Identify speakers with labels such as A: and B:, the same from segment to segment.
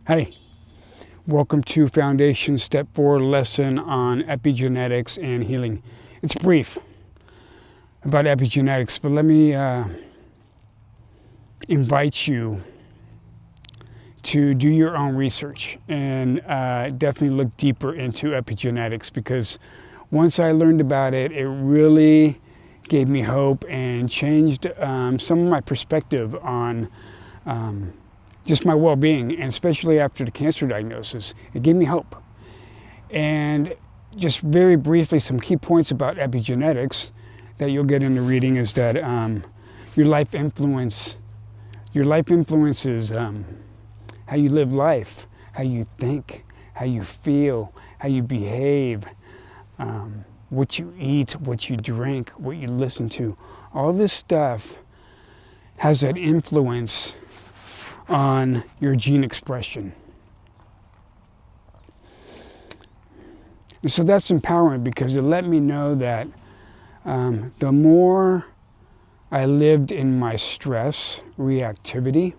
A: Hey, welcome to Foundation Step 4 lesson on epigenetics and healing. It's brief about epigenetics, but let me invite you to do your own research and definitely look deeper into epigenetics, because once I learned about it, it really gave me hope and changed some of my perspective on just my well-being, and especially after the cancer diagnosis. It gave me hope. And just very briefly, some key points about epigenetics that you'll get in the reading is that your life influences how you live life, how you think, how you feel, how you behave, what you eat, what you drink, what you listen to. All this stuff has an influence on your gene expression. And so that's empowering, because it let me know that the more I lived in my stress, reactivity,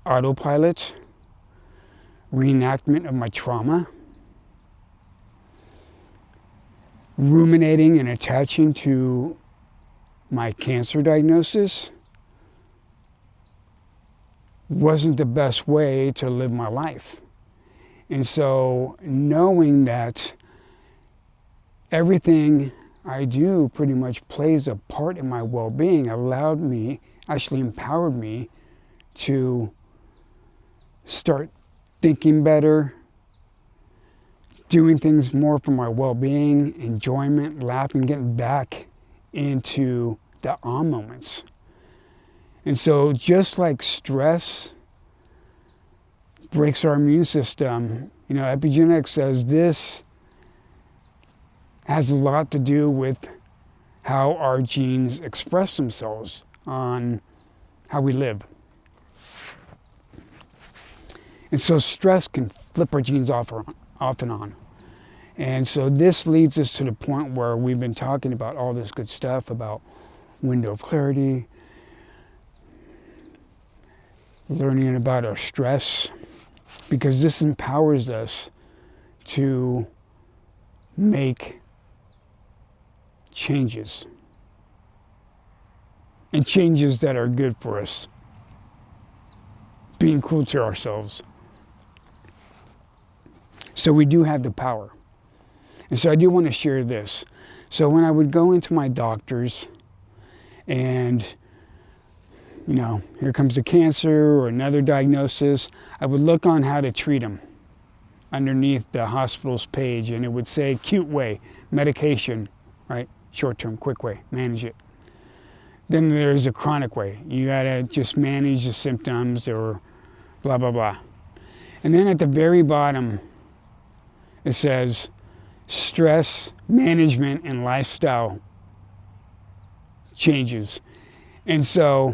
A: autopilot, reenactment of my trauma, ruminating and attaching to my cancer diagnosis, wasn't the best way to live my life. And so knowing that everything I do pretty much plays a part in my well-being allowed me, actually empowered me to start thinking better, doing things more for my well-being, enjoyment, laughing, getting back into the awe moments. And so just like stress breaks our immune system, epigenetics says this has a lot to do with how our genes express themselves on how we live. And so stress can flip our genes off and on. And so this leads us to the point where we've been talking about all this good stuff about window of clarity, learning about our stress, because this empowers us to make changes, and changes that are good for us, being cool to ourselves. So we do have the power. And so I do want to share this. So when I would go into my doctors and here comes the cancer or another diagnosis, I would look on how to treat them underneath the hospital's page, and it would say acute way, medication, right? Short-term, quick way, manage it. Then there's a chronic way. You gotta just manage the symptoms or blah, blah, blah. And then at the very bottom, it says stress management and lifestyle changes. And so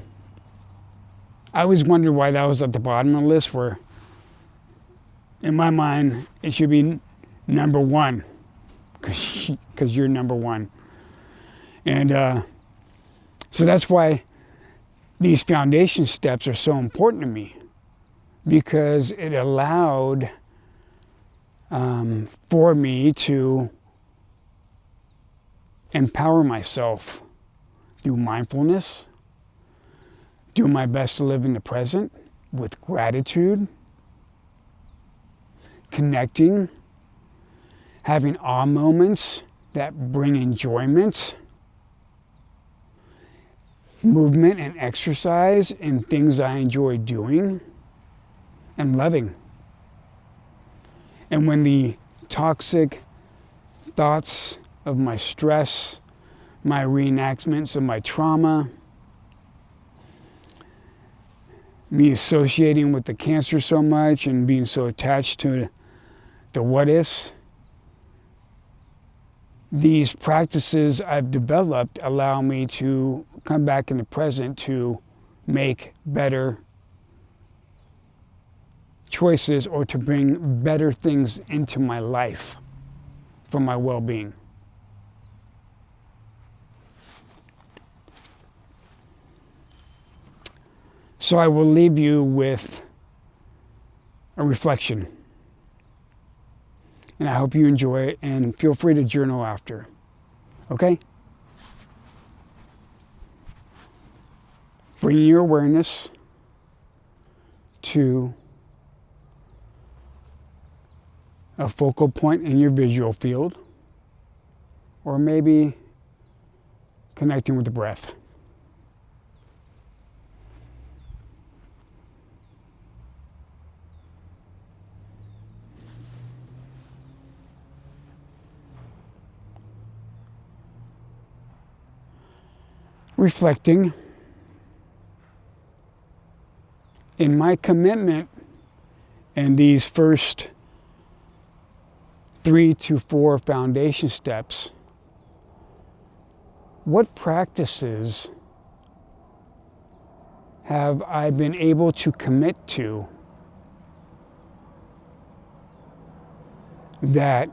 A: I always wondered why that was at the bottom of the list, where in my mind it should be number one, because you're number one. And so that's why these foundation steps are so important to me, because it allowed for me to empower myself through mindfulness, do my best to live in the present with gratitude, connecting, having awe moments that bring enjoyment, movement and exercise in things I enjoy doing, and loving. And when the toxic thoughts of my stress, my reenactments of my trauma, me associating with the cancer so much and being so attached to the what ifs, these practices I've developed allow me to come back in the present to make better choices, or to bring better things into my life for my well-being. So I will leave you with a reflection. And I hope you enjoy it, and feel free to journal after. Okay? Bring your awareness to a focal point in your visual field, or maybe connecting with the breath. Reflecting in my commitment in these first 3 to 4 foundation steps, what practices have I been able to commit to that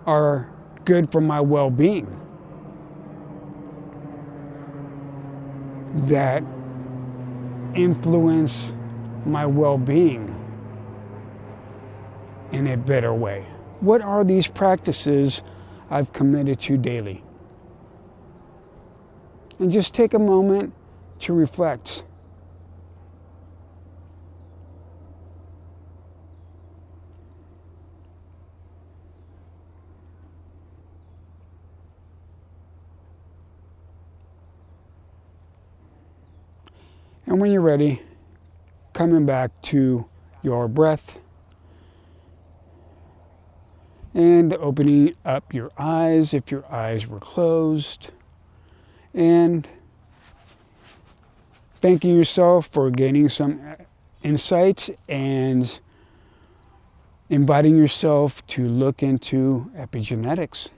A: are good for my well-being, that influence my well-being in a better way? What are these practices I've committed to daily? And just take a moment to reflect. And when you're ready, coming back to your breath and opening up your eyes if your eyes were closed, and thanking yourself for gaining some insights and inviting yourself to look into epigenetics.